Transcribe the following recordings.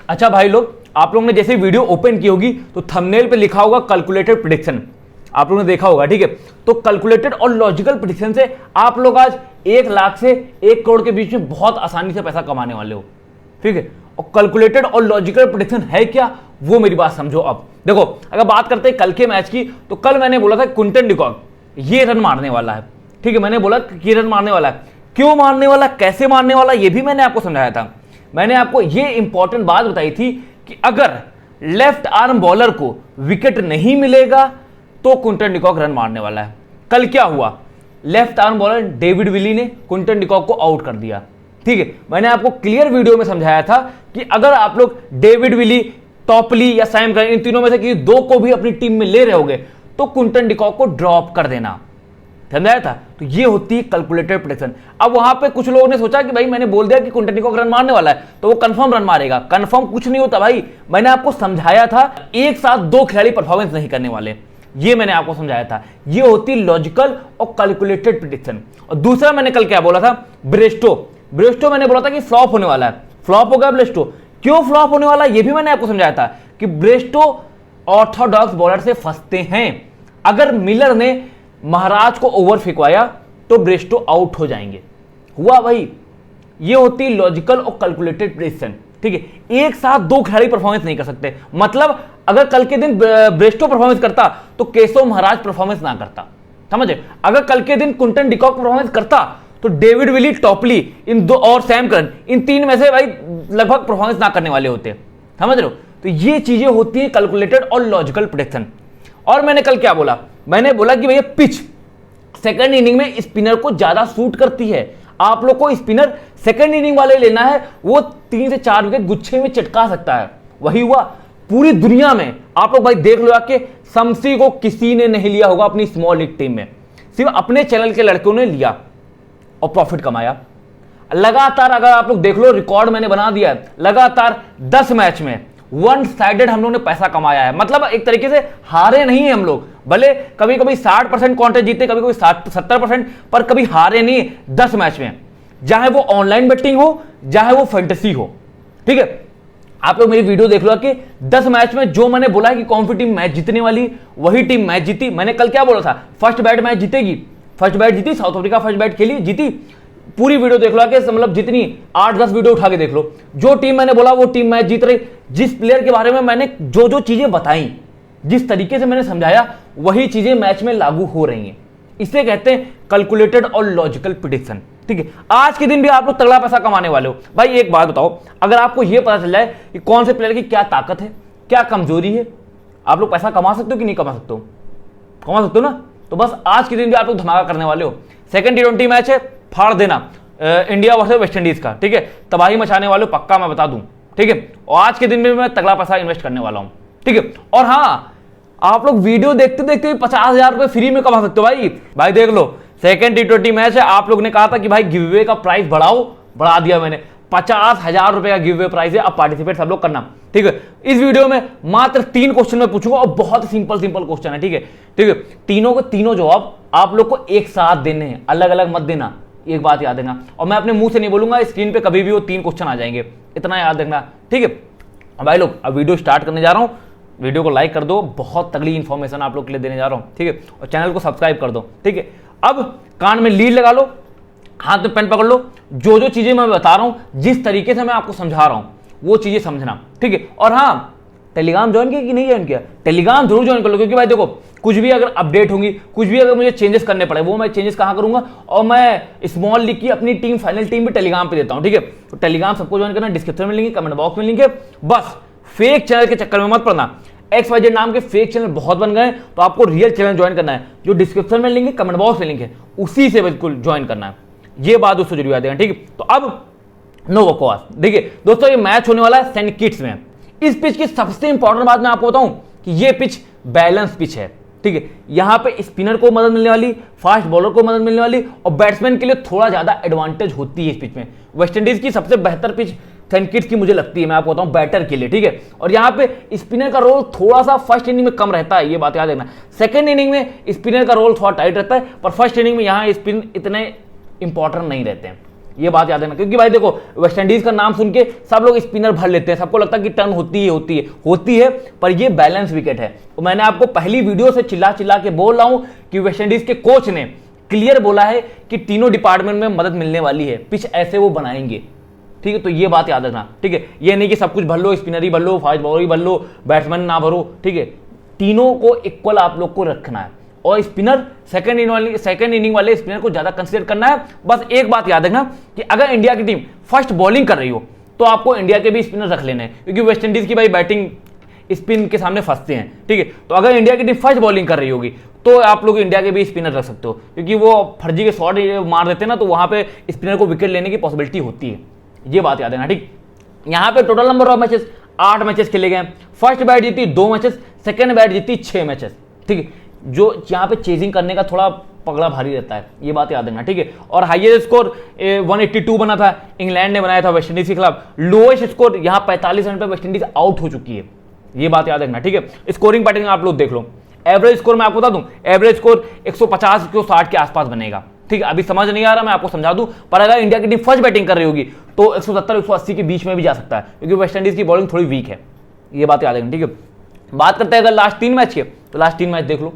अच्छा भाई लोग, आप लोगों ने जैसे वीडियो ओपन की होगी तो थंबनेल पे लिखा होगा कैलकुलेटेड प्रेडिक्शन, आप लोगों ने देखा होगा, ठीक है। तो कैलकुलेटेड और लॉजिकल प्रेडिक्शन से आप लोग आज 1 लाख से 1 करोड़ के बीच में बहुत आसानी से पैसा कमाने वाले हो, ठीक है। और कैलकुलेटेड और लॉजिकल प्रेडिक्शन है क्या, वो मेरी बात समझो। अब देखो, अगर बात करते हैं कल के मैच की, तो कल मैंने बोला था क्विंटन डिकॉक ये रन मारने वाला है, ठीक है। मैंने बोला कि रन मारने वाला है, क्यों मारने वाला, कैसे मारने वाला, ये भी मैंने आपको समझाया था। मैंने आपको ये इंपॉर्टेंट बात बताई थी कि अगर लेफ्ट आर्म बॉलर को विकेट नहीं मिलेगा तो क्विंटन डिकॉक रन मारने वाला है। कल क्या हुआ, left arm bowler David Willey ने क्विंटन डिकॉक को आउट कर दिया, ठीक है। मैंने आपको क्लियर वीडियो में समझाया था कि अगर आप लोग डेविड विली, टॉपली या सैम करन, इन तीनों में से किसी दो को भी अपनी टीम में ले रहे होगे तो क्विंटन डिकॉक को ड्रॉप कर देना, समझाया था। तो ये होती है कैलकुलेटेड प्रेडिक्शन। अब वहां पे कुछ लोगों ने सोचा कि भाई मैंने बोल दिया कि क्विंटन डिकॉक रन मारने वाला है तो वो कंफर्म रन मारेगा। कंफर्म कुछ नहीं होता भाई, मैंने आपको समझाया था एक साथ दो खिलाड़ी परफॉर्मेंस नहीं करने वाले, ये मैंने आपको समझाया था। ये होती लॉजिकल और कैलकुलेटेड प्रेडिक्शन। और दूसरा मैंने कल क्या बोला था, ब्रेस्टो मैंने बोला था कि फ्लॉप होने वाला है, फ्लॉप हो गया ब्रेस्टो। क्यों फ्लॉप होने वाला है ये भी मैंने आपको समझाया था कि ब्रेस्टो ऑर्थोडॉक्स बॉलर से फंसते हैं। अगर मिलर ने महाराज को ओवर फेंकवाया तो ब्रेस्टो आउट हो जाएंगे, हुआ भाई। ये होती लॉजिकल और कैलकुलेटेड प्रेडिक्शन, ठीक है। एक साथ दो खिलाड़ी परफॉर्मेंस नहीं कर सकते, मतलब अगर कल के दिन ब्रेस्टो परफॉर्मेंस करता तो केशव महाराज परफॉर्मेंस ना करता, समझे। अगर कल के दिन क्विंटन डिकॉक परफॉर्मेंस करता तो डेविड विली, टॉपली, इन दो और सैम करन, इन तीन में से भाई लगभग परफॉर्मेंस ना करने वाले होते, समझ रहे हो। तो ये चीजें होती है कैलकुलेटेड और लॉजिकल प्रेडिक्शन। और मैंने कल क्या बोला, मैंने बोला कि भैया पिच सेकंड इनिंग में स्पिनर को ज्यादा सूट करती है। आप लोग को स्पिनर सेकंड इनिंग वाले लेना है, वो 3 से 4 विकेट गुच्छे में चटका सकता है। वही हुआ पूरी दुनिया में, आप लोग भाई देख लो आके, शमसी को किसी ने नहीं लिया होगा अपनी स्मॉल लीग टीम में, सिर्फ अपने चैनल के लड़कों ने लिया और प्रॉफिट कमाया लगातार। अगर आप लोग देख लो, रिकॉर्ड मैंने बना दिया है, लगातार 10 मैच में वन साइडेड हम लोग ने पैसा कमाया है। मतलब एक तरीके से हारे नहीं है हम लोग, भले कभी कभी 60% कॉन्टेस्ट जीते, कभी कभी 70%, पर कभी हारे नहीं 10 मैच में, चाहे वो ऑनलाइन बेटिंग हो चाहे वो फैंटेसी हो, ठीक है। आप लोग मेरी वीडियो देख लो कि 10 मैच में जो मैंने बोला है कि कौन सी टीम मैच जीतने वाली, वही टीम मैच जीती। मैंने कल क्या बोला था, फर्स्ट बैट मैच जीतेगी, फर्स्ट बैट जीती, साउथ अफ्रीका फर्स्ट बैट खेली, जीती। पूरी वीडियो देख लो कि मतलब जितनी 8-10 वीडियो उठा के देख लो, जो टीम मैंने बोला वो टीम मैच जीत रही। जिस प्लेयर के बारे में मैंने जो जो चीजें बताई, जिस तरीके से मैंने समझाया, वही चीजें मैच में लागू हो रही हैं। इसे कहते हैं कैलकुलेटेड और लॉजिकल प्रेडिक्शन, ठीक है। आज के दिन भी आप लोग तगड़ा पैसा कमाने वाले हो। भाई एक बात बताओ, अगर आपको यह पता चल जाए कि कौन से प्लेयर की क्या ताकत है, क्या कमजोरी है, आप लोग पैसा कमा सकते हो कि नहीं कमा सकते हो, कमा सकते हो ना। तो बस आज के दिन भी आप लोग धमाका करने वाले हो। सेकंड T20 मैच है, फाड़ देना, इंडिया वर्सेस वेस्ट इंडीज का, ठीक है। तबाही मचाने वाले हो, पक्का मैं बता दूं, ठीक है। और आज के दिन में मैं तगड़ा पैसा इन्वेस्ट करने वाला हूं, ठीक है। और हाँ, आप लोग वीडियो देखते देखते 50,000 रुपए फ्री में कमा सकते हो भाई देख लो, सेकंड T20 मैच है। आप लोग ने कहा था कि भाई गिव अवे का प्राइस बढ़ाओ, बढ़ा दिया मैंने, 50,000 रुपए का गिव अवे प्राइस है। अब पार्टिसिपेट सब लोग करना, ठीक है। इस वीडियो में मात्र 3 क्वेश्चन मैं पूछूंगा और बहुत सिंपल क्वेश्चन है, ठीक है, ठीक है। तीनों को तीनों जवाब आप लोग को एक साथ देने हैं, अलग अलग मत देना, एक बात याद रखना। और मैं अपने मुंह से नहीं बोलूंगा, स्क्रीन पे कभी भी वो 3 क्वेश्चन आ जाएंगे, इतना याद रखना, ठीक है। भाई लोग अब वीडियो स्टार्ट करने जा रहा हूं, वीडियो को लाइक कर दो, बहुत तगड़ी इंफॉर्मेशन आप लोग के लिए देने जा रहा हूं, ठीक है। और चैनल को सब्सक्राइब कर दो, ठीक है। अब कान में लीड लगा लो, हाथ में पेन पकड़ लो, जो जो चीजें मैं बता रहा हूं, जिस तरीके से मैं आपको समझा रहा हूं, वो चीजें समझना, ठीक है। और हाँ, टेलीग्राम ज्वाइन किया कि नहीं ज्वाइन किया, टेलीग्राम जरूर ज्वाइन कर लो, क्योंकि भाई देखो कुछ भी अगर अपडेट होंगी, कुछ भी अगर मुझे चेंजेस करने पड़े, वो मैं चेंजेस कहां करूंगा, और मैं स्मॉल लीग की अपनी टीम, फाइनल टीम भी टेलीग्राम पे देता हूं, ठीक है। तो टेलीग्राम सबको ज्वाइन करना, डिस्क्रिप्शन में लिंक है, कमेंट बॉक्स में लिंक है। बस फेक चैनल के चक्कर में मत पड़ना, XYZ नाम के फेक चैनल बहुत बन गए, तो आपको रियल चैनल ज्वाइन करना है, जो डिस्क्रिप्शन में लिंक है, कमेंट बॉक्स में लिंक है, उसी से बिल्कुल ज्वाइन करना है। ये बात दोस्तों जरूर याद रखना, ठीक है। तो अब नो बकवास, देखिए दोस्तों, ये मैच होने वाला है सेंट किट्स में। इस पिच की सबसे इंपॉर्टेंट बात मैं आपको बताऊं कि ये पिच बैलेंस पिच है, ठीक है। यहां पे स्पिनर को मदद मिलने वाली, फास्ट बॉलर को मदद मिलने वाली, और बैट्समैन के लिए थोड़ा ज्यादा एडवांटेज होती है इस पिच में। वेस्ट इंडीज की सबसे बेहतर पिच सेंट किट्स की मुझे लगती है, मैं आपको बताऊं, बैटर के लिए, ठीक है। और यहां पे स्पिनर का रोल थोड़ा सा फर्स्ट इनिंग में कम रहता है, ये बात याद रखना। सेकंड इनिंग में स्पिनर का रोल थोड़ा टाइट रहता है, पर फर्स्ट इनिंग में यहां स्पिन इतने इंपॉर्टेंट नहीं रहते हैं, ये बात याद रखना, क्योंकि भाई देखो वेस्ट इंडीज का नाम सुन के सब लोग स्पिनर भर लेते हैं, सबको लगता है कि टर्न होती है, पर ये बैलेंस विकेट है। तो मैंने आपको पहली वीडियो से चिल्ला के बोल रहा हूं कि वेस्ट इंडीज के कोच ने क्लियर बोला है कि तीनों डिपार्टमेंट में मदद मिलने वाली है, पिच ऐसे वो बनाएंगे, ठीक है। तो ये बात याद रखना, ठीक है। ये नहीं कि सब कुछ भर लो, स्पिनर ही भर लो, फास्ट बॉलर ही भर लो, बैट्समैन ना भरो, ठीक है। तीनों को इक्वल आप लोग को रखना है, और स्पिनर सेकंड इनिंग वाले स्पिनर को ज्यादा कंसीडर करना है। बस एक बात याद रखना कि अगर इंडिया की टीम फर्स्ट बॉलिंग कर रही हो तो आपको इंडिया के भी स्पिनर रख लेने हैं, क्योंकि वेस्ट इंडीज की भाई बैटिंग स्पिन के सामने फंसते हैं, ठीक है। तो अगर इंडिया की टीम फर्स्ट बॉलिंग कर रही होगी तो आप लोग इंडिया के भी स्पिनर रख सकते हो, क्योंकि वो फर्जी के शॉट मार देते हैं ना, तो वहां पे स्पिनर को विकेट लेने की पॉसिबिलिटी होती है। ये बात याद है ना, ठीक। यहां पे total number of matches 8 matches खेले गए। फर्स्ट बैट जीती 2 मैचेस, सेकंड बैट जीती 6 मैचेस, ठीक है। जो यहां पे चेजिंग करने का थोड़ा पगड़ा भारी रहता है, ये बात याद रखना, ठीक है। और हाईएस्ट स्कोर 182 बना था, इंग्लैंड ने बनाया था वेस्ट इंडीज के खिलाफ। लोएस्ट स्कोर यहां 45 रन पे वेस्ट इंडीज आउट हो चुकी है, ये बात याद रखना, ठीक है। स्कोरिंग पैटर्न आप लोग देख लो। एवरेज स्कोर मैं आपको बता दूं, एवरेज स्कोर 150 से 160 के आसपास बनेगा, ठीक है। अभी समझ नहीं आ रहा, मैं आपको समझा दूं, पर अगर इंडिया की टीम फर्स्ट बैटिंग कर रही होगी तो 170-180 के बीच में भी जा सकता है, क्योंकि वेस्ट इंडीज की बॉलिंग थोड़ी वीक है, ये बात याद रखना, ठीक है। बात करते हैं अगर लास्ट 3 मैच के, तो लास्ट 3 मैच देख लो,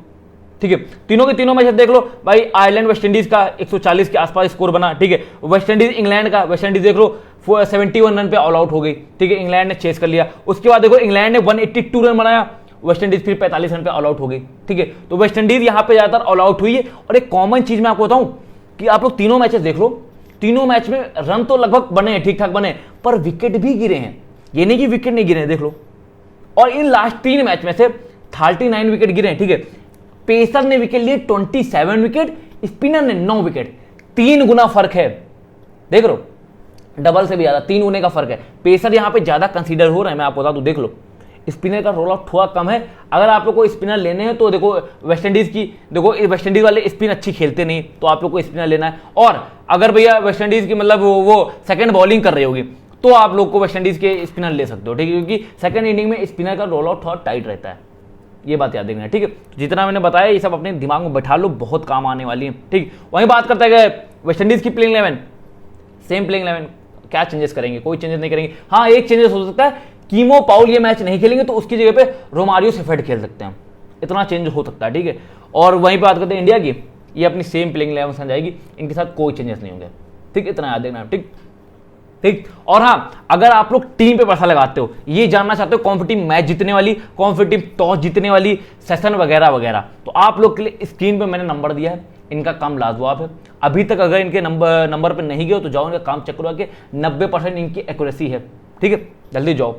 ठीक है। तीनों के तीनों मैच देख लो भाई। आयरलैंड वेस्ट इंडीज का 140 के आसपास स्कोर बना, ठीक है। वेस्ट इंडीज इंग्लैंड का, वेस्ट इंडीज देख लो 71 रन पे ऑल आउट हो गई, ठीक है। इंग्लैंड ने चेस कर लिया। उसके बाद देखो इंग्लैंड ने 182 रन बनाया, वेस्ट इंडीज फिर 45 रन पे ऑल आउट हो गई, ठीक है। तो वेस्ट इंडीज यहां पे ज्यादातर ऑल आउट हुई है। और एक कॉमन चीज मैं आपको बताऊं कि आप लोग तीनों मैचेस देख लो, तीनों मैच में रन तो लगभग बने, ठीक ठाक बने, पर विकेट भी गिरे हैं। ये नहीं कि विकेट नहीं गिरे हैं, देख लो। और इन लास्ट 3 मैच में से 39 विकेट गिरे हैं, ठीक है। पेसर ने विकेट लिए 27 विकेट, स्पिनर ने 9 विकेट, 3 गुना फर्क है, देख लो, डबल से भी ज्यादा, 3 गुने का फर्क है। पेसर यहां पे ज्यादा कंसीडर हो रहा है, मैं आपको बता दूं, देख लो। स्पिनर का रोल आउट थोड़ा कम है। अगर आप लोग को स्पिनर लेने हैं तो देखो वेस्ट इंडीज की, देखो वेस्ट इंडीज वाले स्पिन अच्छी खेलते नहीं, तो आप लोग को स्पिनर लेना है। और अगर भैया वेस्ट इंडीज की मतलब वो सेकंड बॉलिंग कर रही होगी तो आप लोग को वेस्ट इंडीज के स्पिनर ले सकते हो, ठीक है, क्योंकि सेकंड इनिंग में स्पिनर का रोल आउट थोड़ा टाइट रहता है, ये बात याद रखना, ठीक है। जितना मैंने बताया ये सब अपने दिमाग में बैठा लो, बहुत काम आने वाली है, ठीक। वहीं बात करते हैं वेस्ट इंडीज की प्लेइंग 11, सेम प्लेइंग 11, क्या चेंजेस करेंगे? कोई चेंजेस नहीं करेंगे। हाँ, एक चेंजेस हो सकता है, कीमो पाउल ये मैच नहीं खेलेंगे तो उसकी जगह पे रोमारियो सेफर्ड खेल सकते हैं, इतना चेंज हो सकता है, ठीक है। और वहीं पे बात करते हैं इंडिया की, ये अपनी सेम प्लेइंग 11 से जाएगी, इनके साथ कोई चेंजेस नहीं होंगे, ठीक, इतना याद रखना, ठीक ठीक। और हाँ, अगर आप लोग टीम पे पैसा लगाते हो, ये जानना चाहते हो कॉम्पिटिटिव मैच जीतने वाली, कॉम्पिटिटिव टॉस जीतने वाली, सेशन वगैरह वगैरह, तो आप लोग के लिए स्क्रीन पे मैंने नंबर दिया है, इनका काम लाजवाब है। अभी तक अगर इनके नंबर पे नहीं गए तो जाओ, इनका काम चेक करो कि 90% इनकी एक्यूरेसी है, ठीक है, जल्दी जाओ।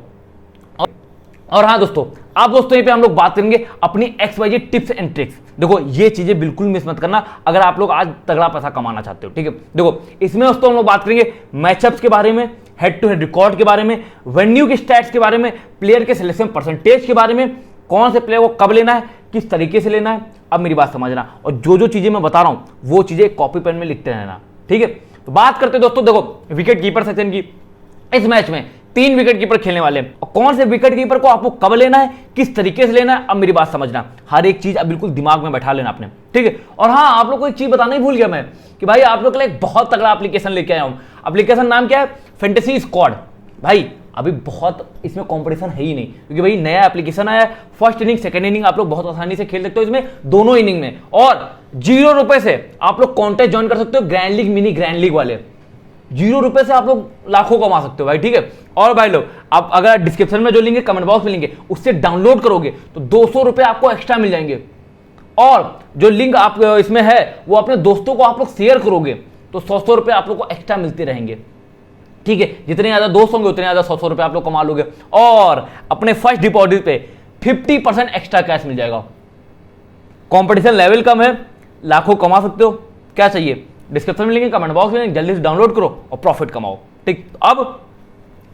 और हाँ दोस्तों, आप दोस्तों यहाँ पे हम लोग बात करेंगे अपनी XYZ टिप्स एंड ट्रिक्स। देखो ये चीजें बिल्कुल मिस मत करना अगर आप लोग आज तगड़ा पैसा कमाना चाहते हो, ठीक है। देखो इसमें दोस्तों हम लोग बात करेंगे मैचअप्स के बारे में, हेड टू हेड रिकॉर्ड के बारे में, वेन्यू के स्टैट्स के बारे में, प्लेयर के सिलेक्शन परसेंटेज के बारे में, कौन से प्लेयर को कब लेना है, किस तरीके से लेना है। अब मेरी बात समझना, और जो जो चीजें मैं बता रहा हूं वो चीजें कॉपी पेन में लिखते रहना, ठीक है। तो बात करते दोस्तों, देखो विकेट कीपर सेक्शन की, इस मैच में 3 विकेट कीपर खेलने वाले हैं, और कौन से विकेट कीपर को आपको कब लेना है, किस तरीके से लेना है। अब मेरी बात समझना, हर एक चीज अब बिल्कुल दिमाग में बैठा लेना आपने, ठीक है। और हाँ, आप लोग को एक चीज बताना ही भूल गया मैं कि भाई आप लोग के लिए एक बहुत तगड़ा एप्लीकेशन लेके आया हूं। एप्लीकेशन नाम क्या है? Fantasy squad. भाई अभी बहुत इसमें कंपटीशन है ही नहीं, क्योंकि भाई नया एप्लीकेशन आया, फर्स्ट इनिंग सेकंड इनिंग आप लोग बहुत आसानी से खेल सकते हो इसमें, दोनों इनिंग में, और 0 रुपए से आप लोग कॉन्टेस्ट ज्वाइन कर सकते हो, grand league, mini grand league वाले। 0 रुपए से आप लोग लाखों कमा सकते हो भाई, ठीक है। और भाई लोग, आप अगर डिस्क्रिप्शन में जो लिंक है, कमेंट बॉक्स में लिंक है, उससे डाउनलोड करोगे तो 200 रुपए आपको एक्स्ट्रा मिल जाएंगे। और जो लिंक आप इसमें है वो अपने दोस्तों को आप लोग शेयर करोगे तो 100 रुपए आप लोग को एक्स्ट्रा मिलते रहेंगे, ठीक है। जितने ज्यादा दोस्त होंगे उतने ज्यादा 100 रुपए आप लोग कमा लोगे, और अपने फर्स्ट डिपॉजिट पे 50% एक्स्ट्रा कैश मिल जाएगा। कंपटीशन लेवल कम है, लाखों कमा सकते हो, क्या चाहिए? डिस्क्रिप्शन में लिंक, कमेंट बॉक्स में, जल्दी से डाउनलोड करो और प्रॉफिट कमाओ, ठीक। अब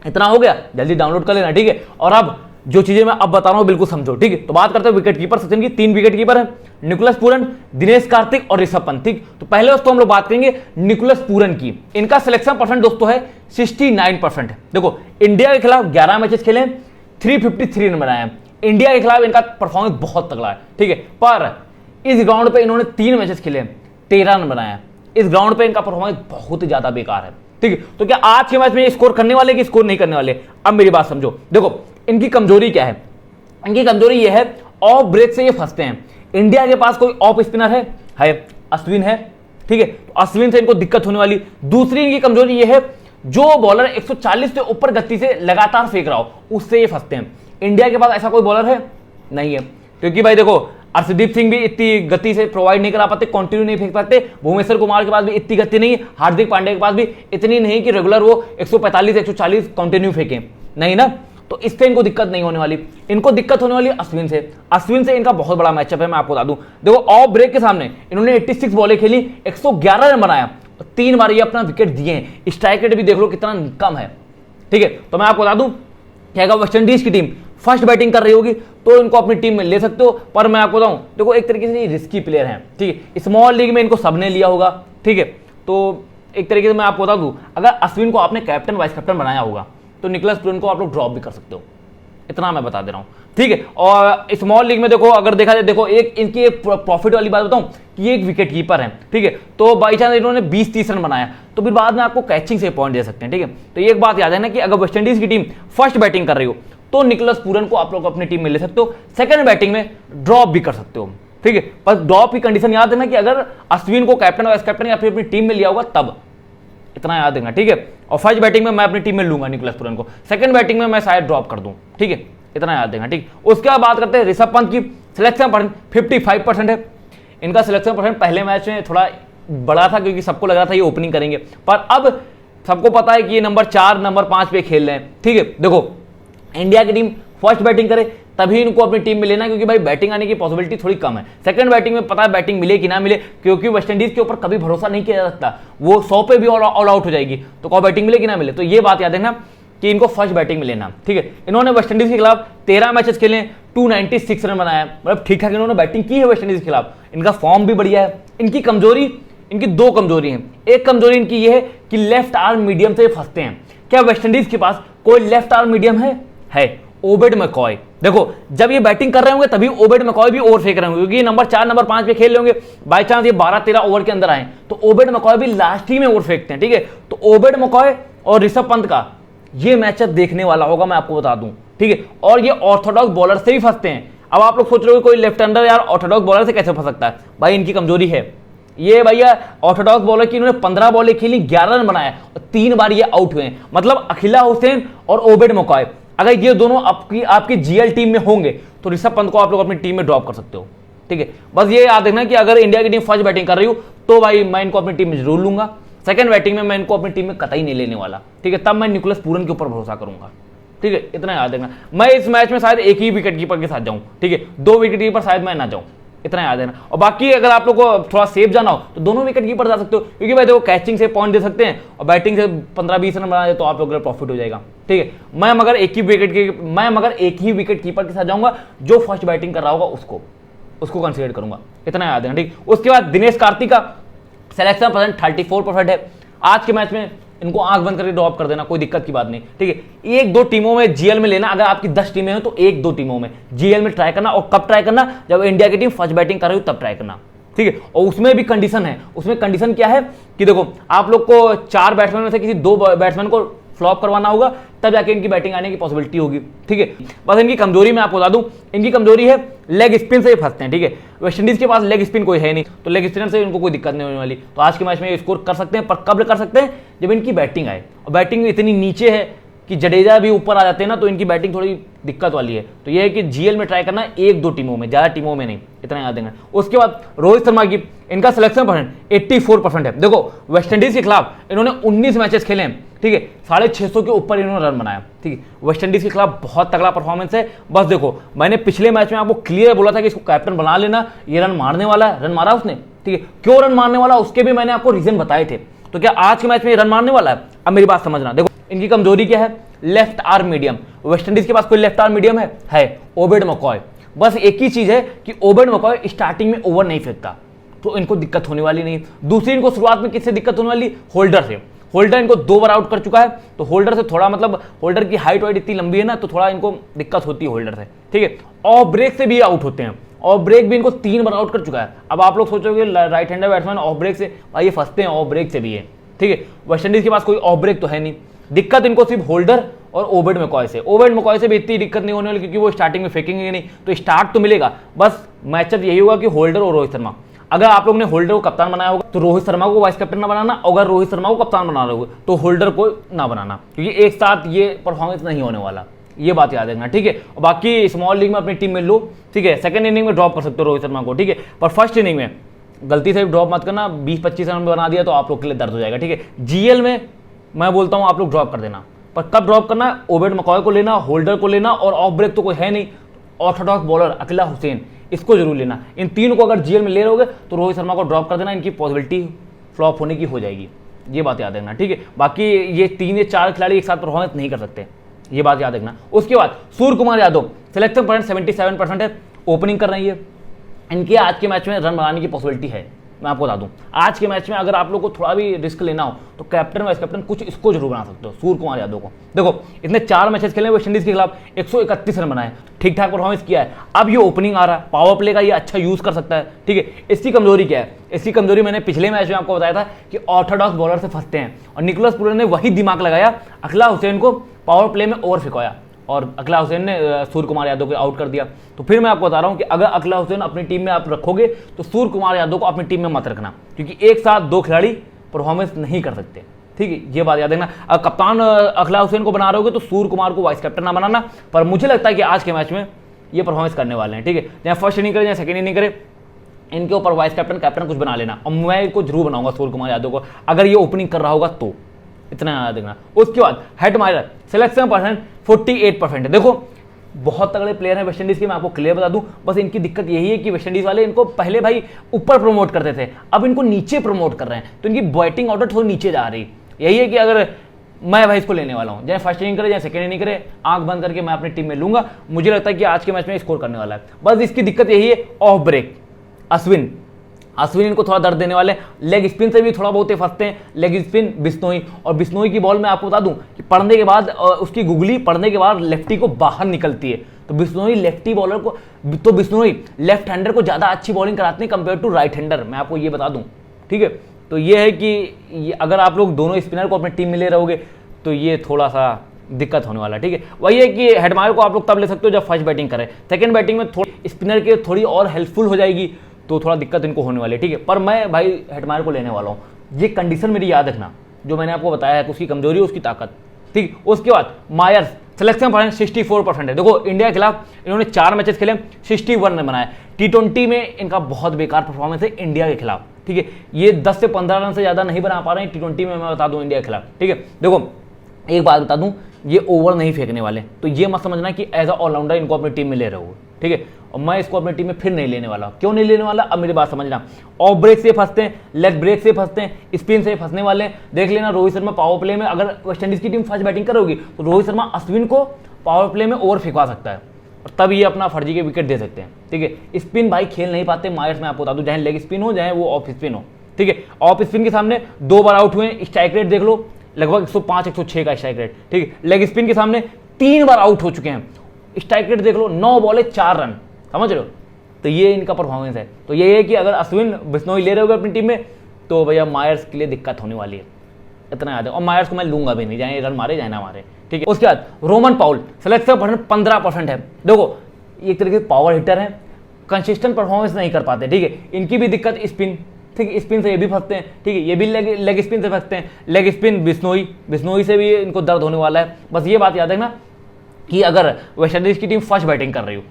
इतना हो गया, जल्दी डाउनलोड कर लेना, ठीक है। और अब जो चीजें मैं अब बता रहा हूं बिल्कुल समझो, ठीक है। तो बात करते हैं विकेट कीपर सेक्शन की। 3 विकेट कीपर है, निकोलस पूरन, दिनेश कार्तिक और ऋषभ पंत, ठीक। तो पहले दोस्तों हम लोग बात करेंगे निकोलस पूरन की। इनका सिलेक्शन परसेंट दोस्तों है 69%। देखो इंडिया के खिलाफ 11 मैचेस खेले, 353 रन बनाए हैं। इंडिया के खिलाफ इनका परफॉर्मेंस बहुत तगड़ा है, ठीक है। पर इस ग्राउंड पे इन्होंने 3 मैचेस खेले, 13 रन बनाए हैं। इस ग्राउंड पे इनका परफॉर्मेंस बहुत ही ज्यादा बेकार है, ठीक है। तो क्या आज के मैच में स्कोर करने वाले कि स्कोर नहीं करने वाले? अब मेरी बात समझो, देखो इनकी कमजोरी क्या है। इनकी कमजोरी ये है ऑफ ब्रेक से ये फंसते हैं। इंडिया के पास कोई ऑफ स्पिनर है, अश्विन है, ठीक है, तो अश्विन से इनको दिक्कत होने वाली। दूसरी इनकी कमजोरी ये है जो बॉलर 140 से ऊपर गति से लगातार फेंक रहा हो उससे ये फंसते हैं। इंडिया के पास ऐसा कोई बॉलर है नहीं है, क्योंकि भाई देखो अर्शदीप सिंह भी इतनी गति से प्रोवाइड नहीं करा पाते, कंटिन्यू नहीं फेंक पाते। भुवनेश्वर कुमार के पास भी इतनी गति नहीं, हार्दिक पांड्या के पास भी इतनी नहीं कि रेगुलर वो 145 140 कंटिन्यू फेंके, नहीं ना। तो इससे इनको दिक्कत नहीं होने वाली। इनको दिक्कत होने वाली अश्विन से। अश्विन से इनका बहुत बड़ा मैचअप है, मैं आपको बता दूं। देखो ऑफ ब्रेक के सामने इन्होंने 86 बॉलें खेली, 111 रन बनाया, 3 बार ये अपना विकेट दिए हैं। स्ट्राइक रेट भी देख लो कितना कम है, ठीक है। तो मैं आपको बता दूं कि अगर वेस्ट इंडीज की टीम फर्स्ट बैटिंग कर रही होगी तो इनको अपनी टीम में ले सकते हो, पर मैं आपको बताऊं देखो एक तरीके से ये रिस्की प्लेयर हैं, ठीक है। स्मॉल लीग में इनको सबने लिया होगा, ठीक है। तो एक तरीके से मैं आपको बता दूं अगर अश्विन को आपने कैप्टन वाइस कैप्टन बनाया होगा तो निकोलस पूरन को आप लोग ड्रॉप भी कर सकते हो, इतना मैं बता दे रहा हूं, ठीक है। और स्मॉल लीग में देखो अगर देखा जाए, देखो एक इनकी प्रॉफिट वाली बात बताऊं कि ये एक विकेट कीपर है, ठीक है। तो बाई चांस इन्होंने 20-30 रन बनाया तो फिर बाद में आपको कैचिंग से पॉइंट दे सकते हैं, ठीक है। तो एक बात याद है ना कि अगर वेस्ट इंडीज की टीम फर्स्ट बैटिंग कर रही हो तो निकोलस पूरन को आप लोग अपनी टीम में ले सकते हो, सेकंड बैटिंग में ड्रॉप भी कर सकते हो, ठीक है। पर ड्रॉप की कंडीशन याद है ना कि अगर अश्विन को कैप्टन वाइस कैप्टन या फिर अपनी टीम में लिया होगा तब, इतना याद देना, ठीक है। और फर्स्ट बैटिंग में मैं अपनी टीम में लूंगा निकोलस पूरन को, सेकंड बैटिंग में मैं शायद ड्रॉप कर दूं, ठीक है, इतना याद देना, ठीक। उसके बाद बात करते हैं ऋषभ पंत की। सिलेक्शन परसेंट 55% है इनका। सिलेक्शन परसेंट पहले मैच में थोड़ा बड़ा था क्योंकि सबको लग रहा था ये ओपनिंग करेंगे, पर अब सबको पता है कि ये नंबर 4 नंबर 5 पे खेल रहे हैं, ठीक है। देखो इंडिया की टीम फर्स्ट बैटिंग करे तभी इनको अपनी टीम में लेना, क्योंकि भाई बैटिंग आने की पॉसिबिलिटी थोड़ी कम है। सेकंड बैटिंग में पता है बैटिंग मिले कि ना मिले, क्योंकि वेस्ट इंडीज के ऊपर कभी भरोसा नहीं किया जा सकता, वो 100 पे भी ऑल आउट हो जाएगी, तो कौन बैटिंग मिले कि ना मिले। तो ये बात याद है ना कि इनको फर्स्ट बैटिंग में लेना, ठीक है। इन्होंने वेस्ट इंडीज के खिलाफ 13 मैचेस खेले, 296 रन बनाया, मतलब ठीक ठाक इन्होंने बैटिंग की है वेस्ट इंडीज के खिलाफ। इनका फॉर्म भी बढ़िया है। इनकी कमजोरी, इनकी 2 कमजोरी हैं। एक कमजोरी इनकी ये है कि लेफ्ट आर्म मीडियम से फंसते हैं। क्या वेस्ट इंडीज के पास कोई लेफ्ट आर्म मीडियम है? Obeyed McCoy. देखो जब ये बैटिंग कर रहे होंगे तभी ओबेड मैकॉय भी ओवर फेंक रहे होंगे, क्योंकि नंबर 4 नंबर 5 पे खेल रहे होंगे। बाई चांस ये 12-13 ओवर के अंदर आए तो ओबेड मैकॉय भी लास्ट ही में ओवर फेंकते हैं, ठीक है। तो ओबेड मैकॉय और ऋषभ पंत का ये मैचअप देखने वाला होगा, मैं आपको बता दूं, ठीक है। और ये ऑर्थोडॉक्स बॉलर से भी फंसते हैं। अब आप लोग सोच रहे हो कोई लेफ्ट हैंडर यार ऑर्थोडॉक्स बॉलर से कैसे फंस सकता है? भाई इनकी कमजोरी है ये, भैया ऑर्थोडॉक्स बॉलर की इन्होंने 15 बॉलें खेली, 11 रन बनाया और 3 बार ये आउट हुए। मतलब अखिला हुसैन और ओबेड मैकॉय अगर ये दोनों आपकी जीएल टीम में होंगे तो ऋषभ पंत को आप लोग अपनी टीम में ड्रॉप कर सकते हो, ठीक है। बस ये याद रखना कि अगर इंडिया की टीम फर्स्ट बैटिंग कर रही हो तो भाई मैं इनको अपनी टीम में जरूर लूंगा, सेकंड बैटिंग में मैं इनको अपनी टीम में कतई नहीं लेने वाला, ठीक है। तब मैं निकोलस पूरन के ऊपर भरोसा करूंगा, ठीक है, इतना याद रखना। मैं इस मैच में शायद एक ही विकेट कीपर के साथ जाऊं, ठीक है, 2 विकेट कीपर शायद मैं ना जाऊं, इतना याद देना। और बाकी अगर आप लोग को थोड़ा सेफ जाना हो तो दोनों विकेट कीपर जा सकते हो, क्योंकि भाई देखो कैचिंग से पॉइंट दे सकते हैं और बैटिंग से 15-20 रन बना दे तो आप लोग प्रॉफिट हो जाएगा, ठीक है। मैं मगर एक ही विकेट कीपर के साथ जाऊंगा, जो फर्स्ट बैटिंग कर रहा होगा उसको कंसीडर करूंगा, इतना याद देना, ठीक। उसके बाद दिनेश कार्तिक का सिलेक्शन परसेंट 34% है। आज के मैच में इनको आंख बंद करके ड्रॉप कर देना, कोई दिक्कत की बात नहीं, ठीक है। 1-2 टीमों में जीएल में लेना, अगर आपकी 10 टीमें हो तो 1-2 टीमों में जीएल में ट्राई करना। और कब ट्राई करना? जब इंडिया की टीम फर्स्ट बैटिंग कर रही हो तब ट्राई करना, ठीक है। और उसमें भी कंडीशन है। उसमें कंडीशन क्या है कि देखो आप लोग को 4 बैट्समैन में से किसी 2 बैट्समैन को फ्लॉप करवाना होगा, तब जाके इनकी बैटिंग आने की पॉसिबिलिटी होगी, ठीक है। बस इनकी कमजोरी मैं आपको बता दूं, इनकी कमजोरी है लेग स्पिन से ही फंसते हैं, ठीक है। वेस्ट इंडीज के पास लेग स्पिन कोई है नहीं, तो लेग स्पिनर से इनको कोई दिक्कत नहीं होने वाली। तो आज के मैच में ये स्कोर कर सकते हैं, पर कब कर सकते हैं? जब इनकी बैटिंग आए। और बैटिंग इतनी नीचे है कि जडेजा भी ऊपर आ जाते हैं ना, तो इनकी बैटिंग थोड़ी दिक्कत वाली है। तो यह है कि जीएल में ट्राई करना 1-2 टीमों में, ज्यादा टीमों में नहीं, इतना याद देना। उसके बाद रोहित शर्मा की, इनका सिलेक्शन परसेंट 84% है। देखो वेस्ट इंडीज के खिलाफ इन्होंने 19 मैचेस खेले हैं, ठीक है, 650 के ऊपर इन्होंने रन बनाया, ठीक है। वेस्ट इंडीज के खिलाफ बहुत तगड़ा परफॉर्मेंस है। बस देखो मैंने पिछले मैच में आपको क्लियर बोला था कि इसको कैप्टन बना लेना, ये रन मारने वाला है, रन मारा उसने, ठीक है। क्यों रन मारने वाला उसके भी मैंने आपको रीजन बताए थे। तो क्या आज के मैच में रन मारने वाला है? अब मेरी बात समझना, देखो इनकी कमजोरी क्या है? Left arm medium. West Indies के पास कोई लेफ्ट आर्म मीडियम है ओबेड मैकॉय। बस एक ही चीज है कि ओबेड मैकॉय स्टार्टिंग में ओवर नहीं फेंकता, तो इनको दिक्कत होने वाली नहीं। दूसरी इनको शुरुआत में किससे दिक्कत होने वाली? होल्डर से। होल्डर इनको 2 बार आउट कर चुका है, तो होल्डर से थोड़ा मतलब होल्डर की हाइट वाइट इतनी लंबी है ना, तो थोड़ा इनको दिक्कत होती है होल्डर से, ठीक है। ऑफ ब्रेक से भी आउट होते हैं, ऑफ ब्रेक भी इनको 3 बार आउट कर चुका है। अब आप लोग सोचोगे right hander batsman off break से, भाई ये फंसते हैं ऑफ ब्रेक से भी है, ठीक है। वेस्टइंडीज के पास कोई ऑफ ब्रेक तो है नहीं, दिक्कत इनको सिर्फ होल्डर और ओबेड मैकॉय से। ओबेड मैकॉय से भी इतनी दिक्कत नहीं होने वाली क्योंकि वो स्टार्टिंग में फेंकेंगे नहीं, तो स्टार्ट तो मिलेगा। बस मैचअप यही होगा कि होल्डर और रोहित शर्मा। अगर आप लोग ने होल्डर को कप्तान बनाया होगा तो रोहित शर्मा को वाइस कैप्टन ना बनाना, अगर रोहित शर्मा को कप्तान बना रहे हो तो होल्डर को ना बनाना, क्योंकि एक साथ ये परफॉर्मेंस नहीं होने वाला, ये बात याद रखना, ठीक है। और बाकी स्मॉल लीग में अपनी टीम में लो, ठीक है। सेकंड इनिंग में ड्रॉप कर सकते हो रोहित शर्मा को, ठीक है, पर फर्स्ट इनिंग में गलती से ड्रॉप मत करना। 20-25 रन बना दिया तो आप लोग के लिए दर्द हो जाएगा, ठीक है। जीएल में मैं बोलता हूं आप लोग ड्रॉप कर देना, पर कब ड्रॉप करना है? ओबेड मैकॉय को लेना, होल्डर को लेना, और ऑफ ब्रेक तो कोई है नहीं, ऑर्थोडॉक्स बॉलर अकीला हुसैन, इसको जरूर लेना। इन तीन को अगर जीएल में ले रहोगे तो रोहित शर्मा को ड्रॉप कर देना, इनकी पॉसिबिलिटी फ्लॉप होने की हो जाएगी, ये बात याद रखना, ठीक है। बाकी ये 3 या 4 खिलाड़ी एक साथ परफॉर्मेंस नहीं कर सकते, ये बात याद रखना। उसके बाद सूर्य कुमार यादव सिलेक्शन पॉइंट 77% है, ओपनिंग कर रही है। इनके आज के मैच में रन बनाने की पॉसिबिलिटी है। मैं आपको बता दूं, आज के मैच में अगर आप लोग को थोड़ा भी रिस्क लेना हो तो कैप्टन वाइस कैप्टन कुछ इसको जरूर बना सकते हो, सूर्य कुमार यादव को। देखो इसने 4 मैचेस खेले वेस्ट इंडीज के खिलाफ, 131 रन बनाए, ठीक ठाक परफॉर्मेंस किया है। अब ये ओपनिंग आ रहा है, पावर प्ले का ये अच्छा यूज कर सकता है, ठीक है। इसकी कमजोरी क्या है? इसकी कमजोरी मैंने पिछले मैच में आपको बताया था कि ऑर्थोडॉक्स बॉलर से फंसते हैं, और निकोलस पूरन ने वही दिमाग लगाया, अखिला हुसैन को पावर प्ले में ओवर फेंकाया और अखिला हुसैन ने सूर्य कुमार यादव को आउट कर दिया। तो फिर मैं आपको बता रहा हूं कि अगर अखिला हुसैन अपनी टीम में आप रखोगे तो सूर्य कुमार यादव को अपनी टीम में मत रखना, क्योंकि एक साथ 2 खिलाड़ी परफॉर्मेंस नहीं कर सकते, ठीक है, ये बात याद रखना। अगर कप्तान अखिला हुसैन को बना रहे होगे तो सूर्य कुमार को वाइस कैप्टन ना बनाना, पर मुझे लगता है कि आज के मैच में ये परफॉर्मेंस करने वाले हैं, ठीक है। चाहे फर्स्ट इनिंग करे चाहे सेकंड इनिंग करे, इनके ऊपर वाइस कैप्टन कैप्टन कुछ बना लेना, और मैं इनको जरूर बनाऊंगा सूर्य कुमार यादव को अगर ये ओपनिंग कर रहा होगा तो, इतना याद रखना। उसके बाद हेटमायर सिलेक्शन परसेंट 48% है। देखो बहुत तगड़े प्लेयर हैं वेस्ट इंडीज के, मैं आपको क्लियर बता दूं, बस इनकी दिक्कत यही है कि वेस्ट इंडीज वाले इनको पहले भाई ऊपर प्रमोट करते थे, अब इनको नीचे प्रमोट कर रहे हैं, तो इनकी बैटिंग ऑर्डर थोड़ी नीचे जा रही। यही है कि अगर मैं भाई इसको लेने वाला हूं, चाहे फर्स्ट इनिंग करे चाहे सेकंड इनिंग करे, आंख बंद करके मैं अपनी टीम में लूंगा। मुझे लगता है कि आज के मैच में स्कोर करने वाला है। बस इसकी दिक्कत यही है, ऑफ ब्रेक अश्विन इनको थोड़ा दर्द देने वाले। लेग स्पिन से भी थोड़ा बहुत फंसते हैं, लेग स्पिन बिश्नोई, और बिश्नोई की बॉल में आपको बता दूं कि पढ़ने के बाद उसकी गुगली पढ़ने के बाद लेफ्टी को बाहर निकलती है, तो बिश्नोई लेफ्टी बॉलर को, तो बिश्नोई लेफ्ट हैंडर को ज्यादा अच्छी बॉलिंग कराते हैं कंपेयर टू राइट हैंडर, मैं आपको ये बता दूं, ठीक है। तो ये है कि अगर आप लोग दोनों स्पिनर को अपनी टीम में ले रहोगे तो ये थोड़ा सा दिक्कत होने वाला है, ठीक है। वही है कि हेटमायर को आप लोग तब ले सकते हो जब फर्स्ट बैटिंग करें, सेकंड बैटिंग में थोड़ी स्पिनर के थोड़ी और हेल्पफुल हो जाएगी, तो थोड़ा दिक्कत इनको होने वाली है, ठीक है। पर मैं भाई हेटमायर को लेने वाला हूं, ये कंडीशन मेरी याद रखना जो मैंने आपको बताया है, उसकी कमजोरी उसकी ताकत, ठीक। उसके बाद मायर्स सिलेक्शन पॉइंट 64% है। देखो इंडिया के खिलाफ इन्होंने 4 मैचेस खेले, 61 रन बनाए। T20 में इनका बहुत बेकार परफॉर्मेंस है इंडिया के खिलाफ, ठीक है। ये 10 से 15 रन से ज्यादा नहीं बना पा रहे हैं T20 में, मैं बता दूं इंडिया के खिलाफ, ठीक है। देखो एक बात बता दूं, ये ओवर नहीं फेंकने वाले, तो ये मत समझना कि एज अ ऑलराउंडर इनको अपनी टीम में ले रहे हो, ठीक है। और मैं इसको अपनी टीम में फिर नहीं लेने वाला। क्यों नहीं लेने वाला? अब मेरी बात समझना। ऑफ ब्रेक से फंसते हैं, लेग ब्रेक से फंसते हैं, स्पिन से फंसने वाले हैं। देख लेना रोहित शर्मा पावर प्ले में, अगर वेस्ट इंडीज की टीम फर्स्ट बैटिंग करोगी तो रोहित शर्मा अश्विन को पावर प्ले में ओवर फेंकवा सकता है, और तब ये अपना फर्जी के विकेट दे सकते हैं, ठीक है। स्पिन भाई खेल नहीं पाते मायर्स में, आपको बता दूं, चाहे लेग स्पिन हो चाहे वो ऑफ स्पिन हो, ठीक है। ऑफ स्पिन के सामने 2 बार आउट हुए, स्ट्राइक रेट देख लो लगभग 105-106 का स्ट्राइक रेट, ठीक है। लेग स्पिन के सामने 3 बार आउट हो चुके हैं, स्ट्राइक रेट देख लो 9 बॉले 4 रन, समझ रहे हो। तो ये इनका परफॉर्मेंस है। तो ये है कि अगर अश्विन बिश्नोई ले रहे होगे अपनी टीम में तो भैया मायर्स के लिए दिक्कत होने वाली है, इतना याद है। और मायर्स को मैं लूंगा भी नहीं, चाहे रन मारे चाहे ना मारे, ठीक है। उसके बाद रोमन पाउल सिलेक्शन 15% है। देखो एक तरीके से पावर हिटर है, कंसिस्टेंट परफॉर्मेंस नहीं कर पाते, ठीक है। इनकी भी दिक्कत स्पिन, ठीक है, स्पिन से ये भी फंसते हैं, ठीक है। ये भी लेग स्पिन से फंसते हैं, लेग स्पिन बिश्नोई से भी इनको दर्द होने वाला है। बस ये बात याद रखना कि अगर वेस्ट इंडीज की टीम फर्स्ट बैटिंग कर रही हो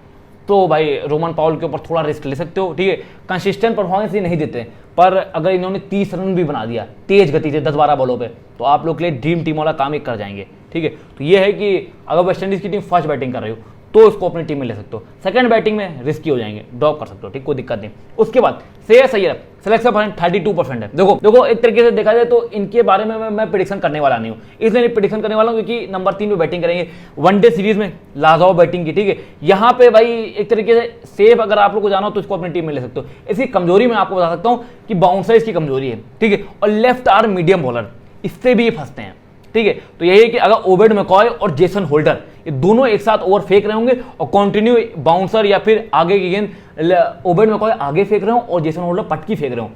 तो भाई रोमन पाउल के ऊपर थोड़ा रिस्क ले सकते हो, ठीक है। कंसिस्टेंट परफॉर्मेंस ही नहीं देते, पर अगर इन्होंने 30 रन भी बना दिया तेज गति से 10-12 बॉलों पे, तो आप लोग के लिए ड्रीम टीम वाला काम ही कर जाएंगे, ठीक है। तो ये है कि अगर वेस्ट इंडीज की टीम फर्स्ट बैटिंग कर रही हो तो इसको अपनी टीम में ले सकते हो, सेकंड बैटिंग में रिस्की हो जाएंगे, ड्रॉप कर सकते हो, ठीक, कोई दिक्कत नहीं। उसके बाद श्रेयस अय्यर सिलेक्शन पॉइंट 32% है। देखो एक तरीके से देखा जाए तो इनके बारे में मैं प्रेडिक्शन करने वाला नहीं हूँ, इसलिए प्रेडिक्शन करने वाला हूँ क्योंकि नंबर 3 पे बैटिंग करेंगे, वनडे सीरीज में लाजवाब बैटिंग की, ठीक है। यहाँ पे भाई एक तरीके से सेफ अगर आप लोग को जाना हो तो इसको अपनी टीम में ले सकते हो। इसकी कमजोरी मैं आपको बता सकता हूँ कि बाउंसर इसकी कमजोरी है, ठीक है, और लेफ्ट आर्म मीडियम बॉलर, इससे भी ये फंसते हैं, ठीक है। तो यही है कि अगर ओबेड मैकॉय और जेसन होल्डर ये दोनों एक साथ ओवर फेंक रहे होंगे और कंटिन्यू बाउंसर या फिर आगे की गेंद ओबेड मैकॉय आगे फेंक रहे हो और जेसन होल्डर पटकी फेंक रहे हो,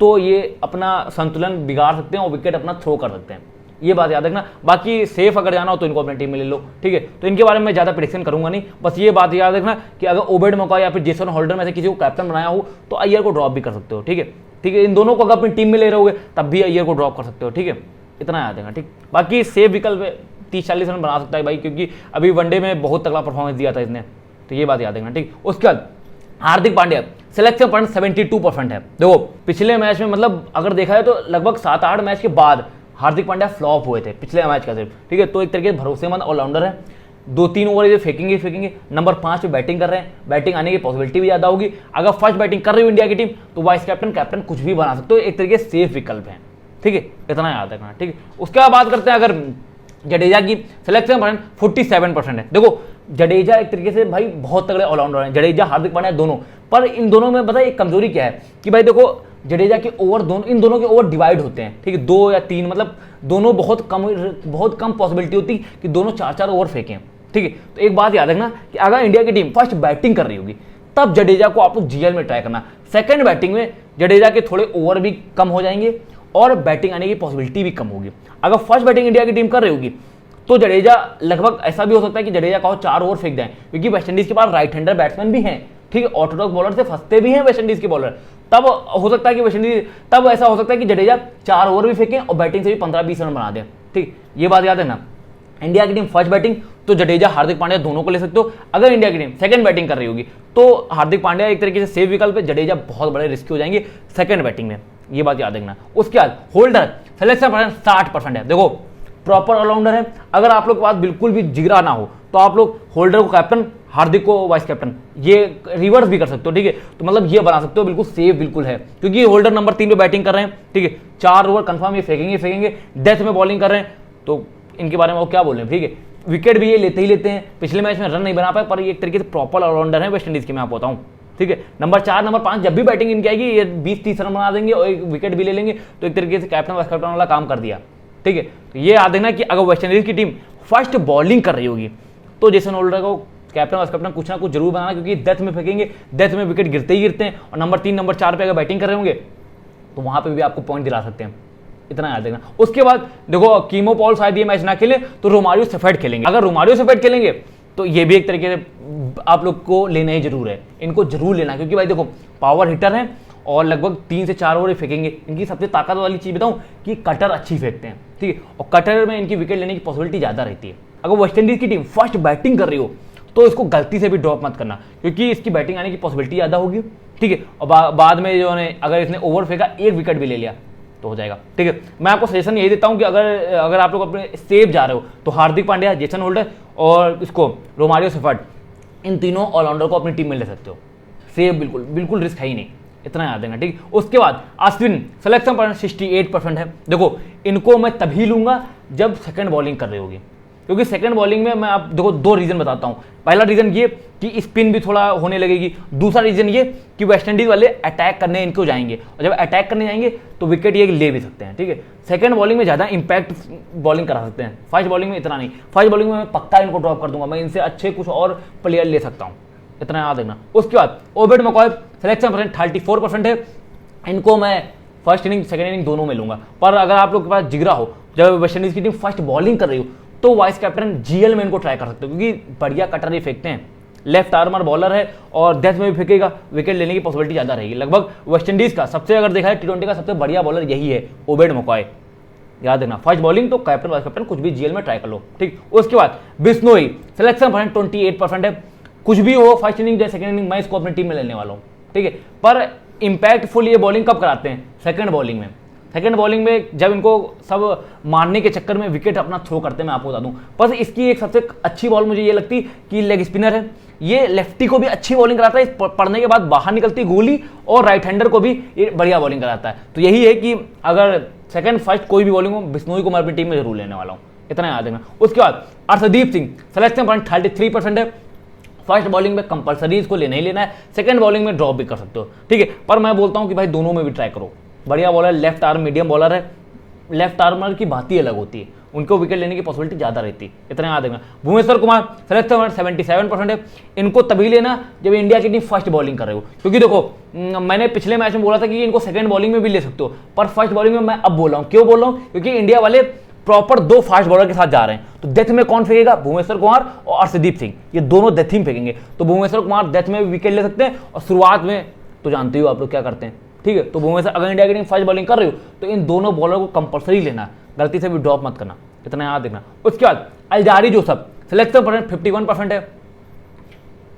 तो ये अपना संतुलन बिगाड़ सकते हैं और विकेट अपना थ्रो कर सकते हैं, ये बात याद रखना। बाकी सेफ अगर जाना हो तो इनको अपनी टीम में ले लो, ठीक है। तो इनके बारे में ज़्यादा प्रेडिक्शन करूंगा नहीं, बस ये बात याद रखना कि अगर ओबेड मौका या फिर जेसन होल्डर में से किसी को कैप्टन बनाया हो तो अय्यर को ड्रॉप भी कर सकते हो, ठीक है। ठीक है, इन दोनों को अगर अपनी टीम में ले रहोगे तब भी अय्यर को ड्रॉप कर सकते हो, ठीक है। इतना याद रखना, ठीक। बाकी सेफ विकल्प 30-40 रन बना सकता है भाई, क्योंकि अभी वनडे में बहुत तगड़ा परफॉर्मेंस दिया था इसने, तो ये बात याद रखना, ठीक। उसके बाद हार्दिक पांड्या सिलेक्शन पॉइंट 72% है। देखो पिछले मैच में मतलब अगर देखा जाए तो लगभग 7-8 मैच के बाद हार्दिक पांड्या फ्लॉप हुए थे पिछले मैच का सिर्फ, ठीक है। तो एक तरीके से भरोसेमंद ऑलराउंडर है, 2-3 ओवर ये फेंकेंगे। नंबर 5 पे बैटिंग कर रहे हैं, बैटिंग आने की पॉसिबिलिटी भी ज्यादा होगी। अगर फर्स्ट बैटिंग कर रही हो इंडिया की टीम तो वाइस कैप्टन कुछ भी बना सकते हो, एक तरीके से सेफ विकल्प है, ठीक है। इतना याद रखना, ठीक है। उसके बाद बात करते हैं अगर जडेजा की सिलेक्शन पॉइंट 47% है। देखो जडेजा एक तरीके से भाई बहुत तगड़े ऑलराउंडर हैं, जडेजा हार्दिक पांड्या दोनों, पर इन दोनों में पता है एक कमजोरी क्या है कि भाई देखो जडेजा के ओवर दोनों, इन दोनों के ओवर डिवाइड होते हैं, ठीक है, 2 या 3, मतलब दोनों बहुत कम पॉसिबिलिटी होती कि दोनों 4-4 ओवर फेंकें, ठीक है। तो एक बात याद रखना कि अगर इंडिया की टीम फर्स्ट बैटिंग कर रही होगी तब जडेजा को आप लोग जीएल में ट्राई करना। सेकंड बैटिंग में जडेजा के थोड़े ओवर भी कम हो जाएंगे और बैटिंग आने की पॉसिबिलिटी भी कम होगी। अगर फर्स्ट बैटिंग इंडिया की टीम कर रही होगी तो जडेजा लगभग ऐसा भी हो सकता है कि जडेजा का 4 ओवर फेंक दें, क्योंकि वेस्टइंडीज के पास राइट हैंडर बैट्समैन भी हैं, ठीक है। ऑर्थोडॉक्स बॉलर से फंसते भी हैं वेस्टइंडीज के बॉलर, तब हो सकता है कि वेस्टइंडीज, तब ऐसा हो सकता है कि जडेजा 4 ओवर भी फेंकें और बैटिंग से भी 15-20 रन बना दें, ठीक। ये बात याद है ना। इंडिया की टीम फर्स्ट बैटिंग तो जडेजा हार्दिक पांड्या दोनों को ले सकते हो। अगर इंडिया की टीम सेकंड बैटिंग कर रही होगी तो हार्दिक पांड्या एक तरीके से सेफ विकल्प है, जडेजा बहुत बड़े रिस्क हो जाएंगे सेकंड बैटिंग में, ये बात याद रखना। उसके बाद होल्डर सिलेक्शन 60% है। देखो प्रॉपर ऑलराउंडर है, अगर आप लोग के पास बिल्कुल भी जिगरा ना हो तो आप लोग होल्डर को कैप्टन, हार्दिक को वाइस कैप्टन, ये रिवर्स भी कर सकते हो, ठीक है। तो मतलब ये बना सकते हो, बिल्कुल सेफ बिल्कुल है, क्योंकि होल्डर नंबर 3 पे बैटिंग कर रहे हैं, ठीक है। 4 ओवर कंफर्म ये फेंकेंगे, डेथ में बॉलिंग कर रहे हैं, तो इनके बारे में वो क्या बोल रहे हैं, ठीक है। विकेट भी ये लेते ही लेते हैं, पिछले मैच में रन नहीं बना पाए, पर ये एक तरीके से प्रॉपर ऑलराउंडर है वेस्ट इंडीज के, मैं आपको बताऊं, ठीक है। नंबर 4 नंबर 5 जब भी बैटिंग इनकी आएगी ये 20-30 रन बना देंगे और एक विकेट भी ले लेंगे, तो एक तरीके से कैप्टन वाइस कैप्टन वाला काम कर दिया, ठीक है। तो ये याद रखना कि अगर वेस्ट इंडीज की टीम फर्स्ट बॉलिंग कर रही होगी तो जेसन होल्डर को कैप्टन वाइस कैप्टन कुछ ना कुछ जरूर बनाना, क्योंकि डेथ में फेंकेंगे, डेथ में विकेट गिरते ही गिरते हैं, और नंबर 3 नंबर 4 पे अगर बैटिंग कर रहे होंगे तो वहां पे भी आपको पॉइंट दिला सकते हैं, इतना याद रखना। उसके बाद देखो कीमो पॉल शायद ये मैच ना खेले तो रोमारियो सेफर्ड खेलेंगे, अगर रोमारियो सेफर्ड खेलेंगे तो ये भी एक तरीके से आप लोग को लेना ही जरूर है, इनको जरूर लेना, क्योंकि भाई देखो पावर हिटर है और लगभग 3 से 4 ओवर फेंकेंगे। इनकी सबसे ताकत वाली चीज बताऊं कि कटर अच्छी फेंकते हैं, ठीक है, और कटर में इनकी विकेट लेने की पॉसिबिलिटी ज्यादा रहती है। अगर वेस्ट इंडीज की टीम फर्स्ट बैटिंग कर रही हो तो इसको गलती से भी ड्रॉप मत करना, क्योंकि इसकी बैटिंग आने की पॉसिबिलिटी ज्यादा होगी, ठीक है। और बाद में जो है अगर इसने ओवर फेंका, एक विकेट भी ले लिया तो हो जाएगा, ठीक है। मैं आपको सजेशन यही देता हूं कि अगर आप लोग अपने सेफ जा रहे हो तो हार्दिक पांड्या, जेसन होल्डर और इसको रोमारियो सेफर्ड, इन तीनों ऑलराउंडर को अपनी टीम में ले सकते हो, सेफ बिल्कुल रिस्क है ही नहीं, इतना याद देना, ठीक। उसके बाद अश्विन सिलेक्शन पॉइंट 68% है। देखो इनको मैं तभी लूंगा जब सेकंड बॉलिंग कर रही होगी, क्योंकि सेकंड बॉलिंग में मैं आप देखो 2 रीजन बताता हूं। पहला रीजन ये कि स्पिन भी थोड़ा होने लगेगी, दूसरा रीजन ये कि वेस्ट इंडीज वाले अटैक करने इनको जाएंगे, और जब अटैक करने जाएंगे तो विकेट ये ले भी सकते हैं, ठीक है। सेकंड बॉलिंग में ज्यादा इंपैक्ट बॉलिंग करा सकते हैं, फर्स्ट बॉलिंग में इतना नहीं। फर्स्ट बॉलिंग में मैं पक्का इनको ड्रॉप कर दूंगा, मैं इनसे अच्छे कुछ और प्लेयर ले सकता हूँ, इतना याद रखना। उसके बाद ओबेड मकॉय सिलेक्शन परसेंट 34% है। इनको मैं फर्स्ट इनिंग सेकंड इनिंग दोनों में लूंगा, पर अगर आप लोग के पास जिगरा हो, जब वेस्ट इंडीज की टीम फर्स्ट बॉलिंग कर रही हो तो वाइस कैप्टन जीएल में इनको ट्राई कर सकते हो, क्योंकि बढ़िया कटर ही फेंकते हैं, लेफ्ट आर्मर बॉलर है और डेथ में भी फेंकेगा, विकेट लेने की पॉसिबिलिटी ज्यादा रहेगी। लगभग वेस्ट इंडीज का सबसे अगर देखा है T20 का सबसे बढ़िया बॉलर यही है, ओबेड मकॉय, याद रखना। फर्स्ट बॉलिंग तो कैप्टन वाइस कैप्टन कुछ भी जीएल में ट्राई कर लो, ठीक। उसके बाद बिश्नोई सिलेक्शन परसेंट 28% है। कुछ भी हो फर्स्ट इनिंग या सेकंड इनिंग मैं इसको अपनी टीम में लेने वाला हूँ, ठीक है। पर इंपैक्टफुल ये बॉलिंग कब कराते हैं? सेकंड बॉलिंग में। सेकंड बॉलिंग में जब इनको सब मारने के चक्कर में विकेट अपना थ्रो करते हैं, मैं आपको बता दूं। बस इसकी एक सबसे अच्छी बॉल मुझे ये लगती कि लेग स्पिनर है, ये लेफ्टी को भी अच्छी बॉलिंग कराता है, पड़ने के बाद बाहर निकलती गोली, और राइट हैंडर को भी ये बढ़िया बॉलिंग कराता है। तो यही है कि अगर सेकंड फर्स्ट कोई भी बॉलिंग हो, बिश्नोई को मैं अपनी टीम में जरूर लेने वाला हूँ, इतना याद रखना। उसके बाद अर्शदीप सिंह सिलेक्शन पॉइंट 33% है। फर्स्ट बॉलिंग में कंपलसरी इसको लेना ही लेना है, सेकंड बॉलिंग में ड्रॉप भी कर सकते हो, ठीक है। पर मैं बोलता हूं कि भाई दोनों में भी ट्राई करो, बढ़िया bowler, left arm medium bowler है, लेफ्ट आर्मर की बात ही अलग होती है, उनको विकेट लेने की पॉसिबिलिटी ज़्यादा रहती, इतना याद रखना। भुवनेश्वर कुमार सिलेक्शन 77% है, इनको तभी लेना जब इंडिया की टीम फर्स्ट बॉलिंग कर रहे हो, क्योंकि देखो मैंने पिछले मैच में बोला था कि इनको सेकंड बॉलिंग में भी ले सकते हो, पर फर्स्ट बॉलिंग में मैं अब बोल रहा हूँ। क्यों बोल रहा हूँ? क्योंकि इंडिया वाले प्रॉपर 2 फास्ट बॉलर के साथ जा रहे हैं, तो डेथ में कौन फेंकेगा? भुवनेश्वर कुमार और अर्शदीप सिंह, ये दोनों डेथ ही में फेंकेंगे। तो भुवनेश्वर कुमार डेथ में भी विकेट ले सकते हैं, और शुरुआत में तो जानते हो आप लोग क्या करते हैं, ठीक है। तो भुवनेश्वर, अगर इंडिया की टीम फर्स्ट बॉलिंग कर रही हो तो इन दोनों बॉलर को कंपलसरी लेना, गलती से भी ड्रॉप मत करना, इतना याद रखना। उसके बाद अल्जारी जोसफ सिलेक्शन 51% है,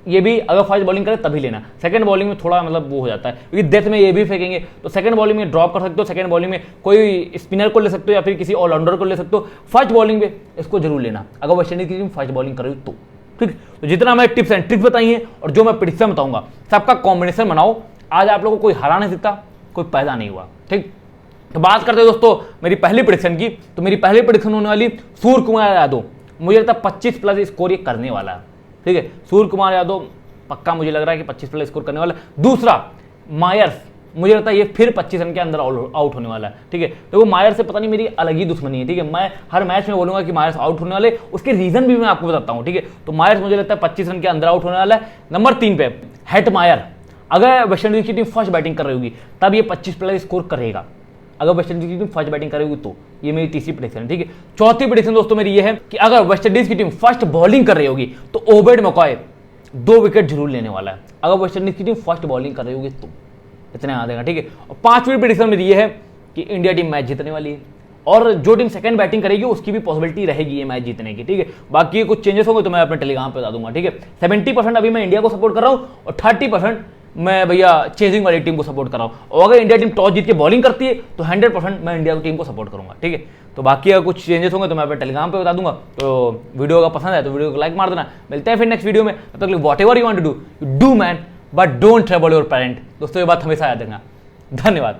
ये भी अगर फर्स्ट बॉलिंग करे तभी लेना। सेकंड बॉलिंग में थोड़ा मतलब वो हो जाता है, क्योंकि डेथ में ये भी फेंकेंगे, तो सेकंड बॉलिंग में ड्रॉप कर सकते हो, सेकंड बॉलिंग में कोई स्पिनर को ले सकते हो या फिर किसी ऑलराउंडर को ले सकते हो। फर्स्ट बॉलिंग में इसको जरूर लेना अगर वेस्ट इंडीज की टीम फर्स्ट बॉलिंग कर रही हो तो, ठीक। तो जितना मैं टिप्स एंड ट्रिक्स बताई हैं और जो मैं प्रेडिक्शन बताऊंगा, सबका कॉम्बिनेशन बनाओ। आज आप लोगों को कोई हरा नहीं सकता, कोई पैदा नहीं हुआ, ठीक। तो बात करते हैं दोस्तों मेरी पहली प्रेडिक्शन की, तो मेरी पहली प्रेडिक्शन होने वाली सूर्य कुमार यादव, मुझे लगता है 25+ स्कोर ये करने वाला है, ठीक है। सूर्य कुमार यादव पक्का मुझे लग रहा है कि 25+ स्कोर करने वाला है। दूसरा मायर्स, मुझे लगता है ये फिर 25 रन के अंदर आउट होने वाला है, ठीक है। तो वो मायर्स से पता नहीं मेरी अलग ही दुश्मनी है, ठीक है। मैं हर मैच में बोलूंगा कि मायर्स आउट होने वाले, उसके रीजन भी मैं आपको बताता हूँ, ठीक है। तो मायर्स मुझे लगता है 25 रन के अंदर आउट होने वाला है। नंबर 3 पे हेटमायर, अगर वेस्ट इंडीज की टीम फर्स्ट बैटिंग कर रही होगी तब ये 25+ स्कोर करेगा, अगर वेस्ट इंडीज की टीम फर्स्ट बैटिंग करेगी तो। ये मेरी तीसरी प्रेडिक्शन है, ठीक है। चौथी प्रेडिक्शन दोस्तों मेरी ये है कि अगर वेस्ट इंडीज की टीम फर्स्ट बॉलिंग कर रही होगी तो ओबेड मकॉय 2 विकेट जरूर लेने वाला है, अगर वेस्ट इंडीज की टीम फर्स्ट बॉलिंग कर रही होगी तो, इतना याद रखना, ठीक है। और 5वीं प्रेडिक्शन मेरी ये है कि इंडिया टीम मैच जीतने वाली है, और जो टीम सेकंड बैटिंग करेगी उसकी भी पॉसिबिलिटी रहेगी ये मैच जीतने की, ठीक है। बाकी कुछ चेंजेस होंगे तो मैं अपने टेलीग्राम पे बता दूंगा, ठीक है। 70% अभी मैं इंडिया को सपोर्ट कर रहा हूँ और 30% मैं भैया चेजिंग वाली टीम को सपोर्ट कर रहा हूँ, और अगर इंडिया टीम टॉस जीत के बॉलिंग करती है तो 100% मैं इंडिया की टीम को सपोर्ट करूंगा, ठीक है। तो बाकी अगर कुछ चेंजेस होंगे तो मैं अपने टेलीग्राम पे बता दूंगा। तो वीडियो अगर पसंद है तो वीडियो को लाइक मार देना। मिलते हैं फिर नेक्स्ट वीडियो में, तब तक whatever you want to do man, but don't trouble your parent. दोस्तों ये बात हमेशा याद रखना। धन्यवाद।